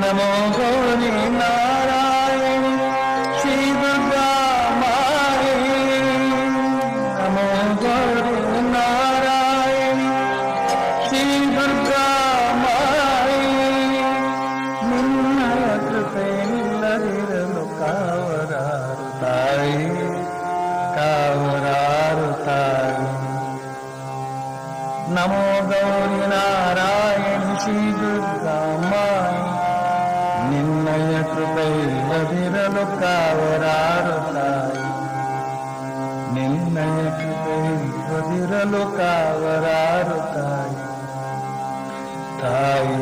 ನಮೋ ಗೌರಿ ನಾರಾಯಣಿ ಶ್ರೀ ದುರ್ಗಾ ಮಾಯೇ ನಮೋ ಗೌರಿ ನಾರಾಯಣಿ ಶ್ರೀ ದುರ್ಗಾ ಮಾಯೇ ನಿನ್ನಯ ಕೃಪೆಯಿಲ್ಲದಿರಲು ಕಾವರಾರು ತಾಯಿ ಕಾವರಾರು ತಾಯಿ ನಮೋ ಗೌರಿ ನಾರಾಯಣಿ ಶ್ರೀ ದುರ್ಗಾ ಮಾಯೇ ನಿನ್ನಯ ಕೃಪೆಯಿಲ್ಲದಿರಲು ಕಾವರಾರು ತಾಯಿ ನಿನ್ನಯ ಕೃಪೆಯಿಲ್ಲದಿರಲು ಕಾವರಾರು ತಾಯಿ ತಾಯಿ